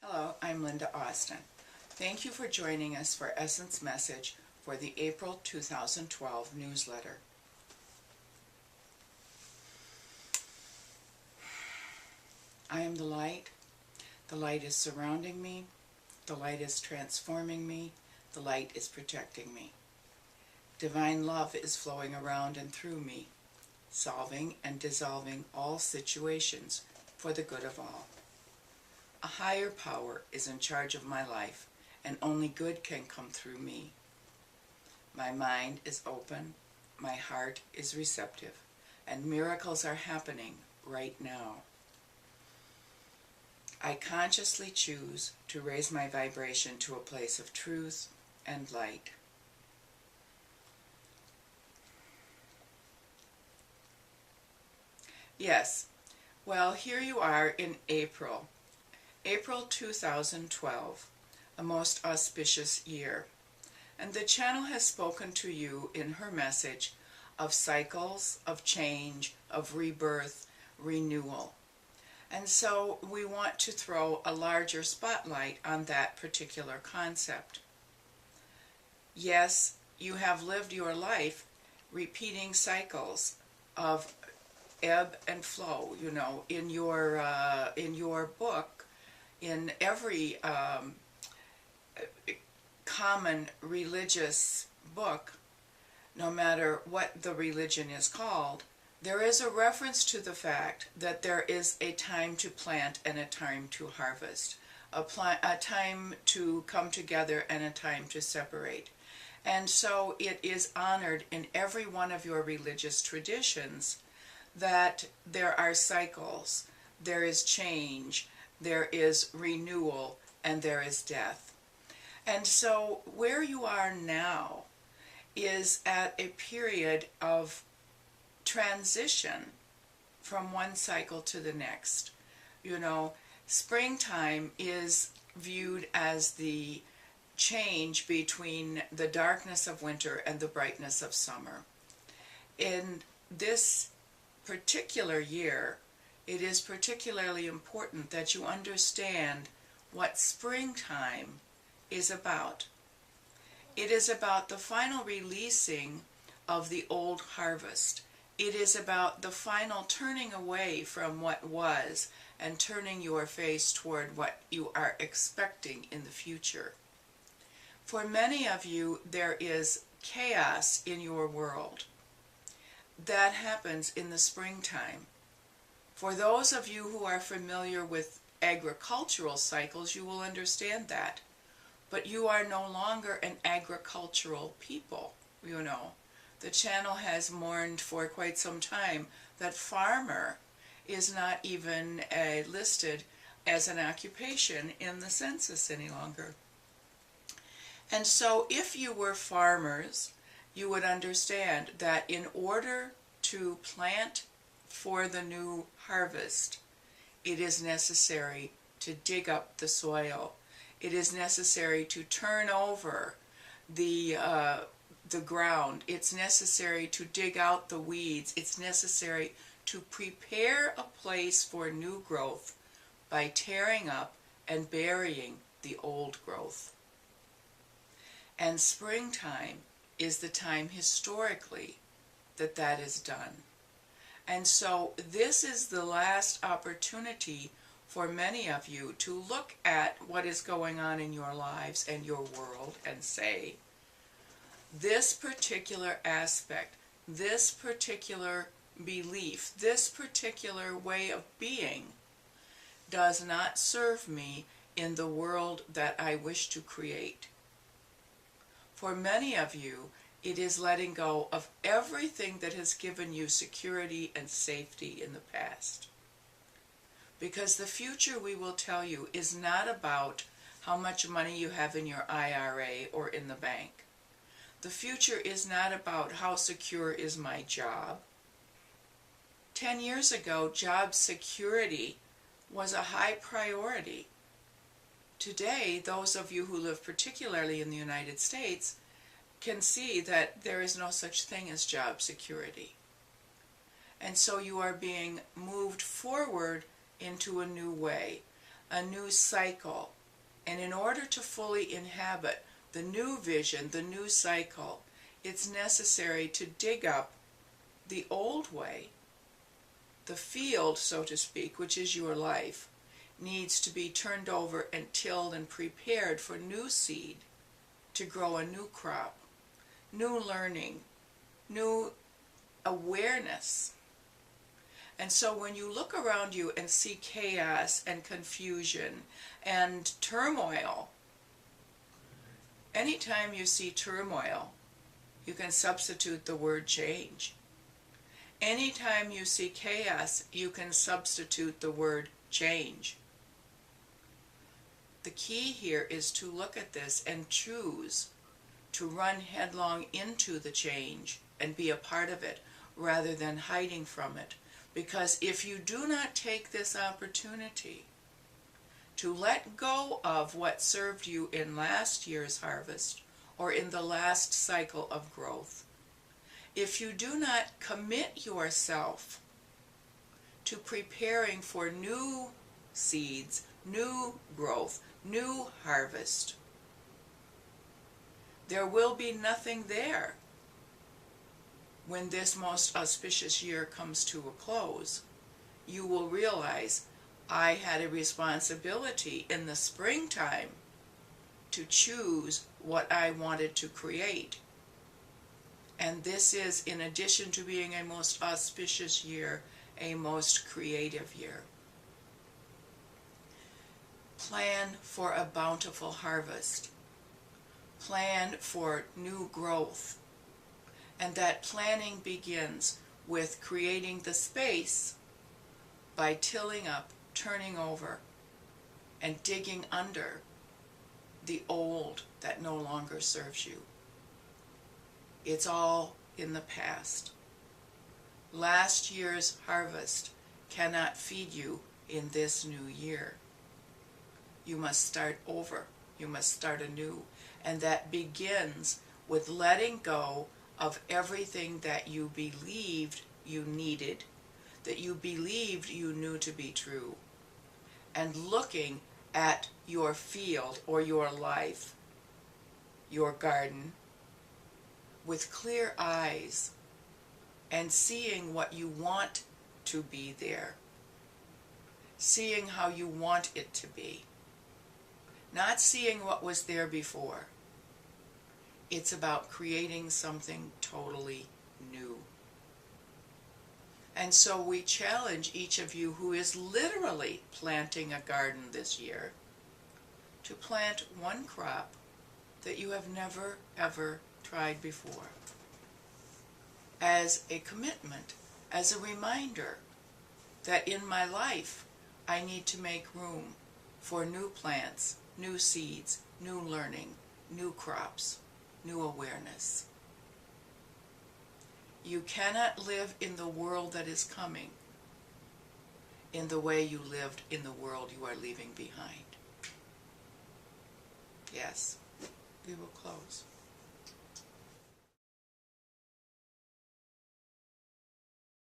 Hello, I'm Linda Austin. Thank you for joining us for Essence Message for the April 2012 newsletter. I am the light. The light is surrounding me. The light is transforming me. The light is protecting me. Divine love is flowing around and through me, solving and dissolving all situations for the good of all. A higher power is in charge of my life, and only good can come through me. My mind is open, my heart is receptive, and miracles are happening right now. I consciously choose to raise my vibration to a place of truth and light. Yes, well, here you are in April 2012, a most auspicious year. And the channel has spoken to you in her message of cycles, of change, of rebirth, renewal. And so we want to throw a larger spotlight on that particular concept. Yes, you have lived your life repeating cycles of ebb and flow, in your book, in every common religious book, no matter what the religion is called, there is a reference to the fact that there is a time to plant and a time to harvest, a time to come together and a time to separate. And so it is honored in every one of your religious traditions that there are cycles, there is change, there is renewal, and there is death. And so where you are now is at a period of transition from one cycle to the next. Springtime is viewed as the change between the darkness of winter and the brightness of summer. In this particular year, it is particularly important that you understand what springtime is about. It is about the final releasing of the old harvest. It is about the final turning away from what was and turning your face toward what you are expecting in the future. For many of you, there is chaos in your world. That happens in the springtime. For those of you who are familiar with agricultural cycles, you will understand that. But you are no longer an agricultural people, The channel has mourned for quite some time that farmer is not even listed as an occupation in the census any longer. And so if you were farmers, you would understand that in order to plant for the new harvest, it is necessary to dig up the soil. It is necessary to turn over the ground. It's necessary to dig out the weeds. It's necessary to prepare a place for new growth by tearing up and burying the old growth. And springtime is the time historically that is done. And so this is the last opportunity for many of you to look at what is going on in your lives and your world and say, this particular aspect, this particular belief, this particular way of being does not serve me in the world that I wish to create. For many of you, it is letting go of everything that has given you security and safety in the past. Because the future, we will tell you, is not about how much money you have in your IRA or in the bank. The future is not about how secure is my job. 10 years ago, job security was a high priority. Today, those of you who live particularly in the United States can see that there is no such thing as job security. And so you are being moved forward into a new way. a new cycle. And in order to fully inhabit the new vision, the new cycle, it's necessary to dig up the old way. The field, so to speak, which is your life, needs to be turned over and tilled and prepared for new seed to grow a new crop, new learning, new awareness. And so when you look around you and see chaos and confusion and turmoil, anytime you see turmoil, you can substitute the word change. Anytime you see chaos, you can substitute the word change. The key here is to look at this and choose to run headlong into the change and be a part of it rather than hiding from it. Because if you do not take this opportunity to let go of what served you in last year's harvest or in the last cycle of growth, if you do not commit yourself to preparing for new seeds, new growth, new harvest, there will be nothing there when this most auspicious year comes to a close. You will realize I had a responsibility in the springtime to choose what I wanted to create. And this is, in addition to being a most auspicious year, a most creative year. Plan for a bountiful harvest. Plan for new growth. And that planning begins with creating the space by tilling up, turning over, and digging under the old that no longer serves you. It's all in the past. Last year's harvest cannot feed you in this new year. You must start over. You must start anew. And that begins with letting go of everything that you believed you needed, that you believed you knew to be true, and looking at your field or your life, your garden, with clear eyes and seeing what you want to be there, seeing how you want it to be, not seeing what was there before. It's about creating something totally new. And so we challenge each of you who is literally planting a garden this year to plant one crop that you have never, ever tried before, as a commitment, as a reminder that in my life I need to make room for new plants, new seeds, new learning, new crops, new awareness. You cannot live in the world that is coming in the way you lived in the world you are leaving behind. Yes, we will close.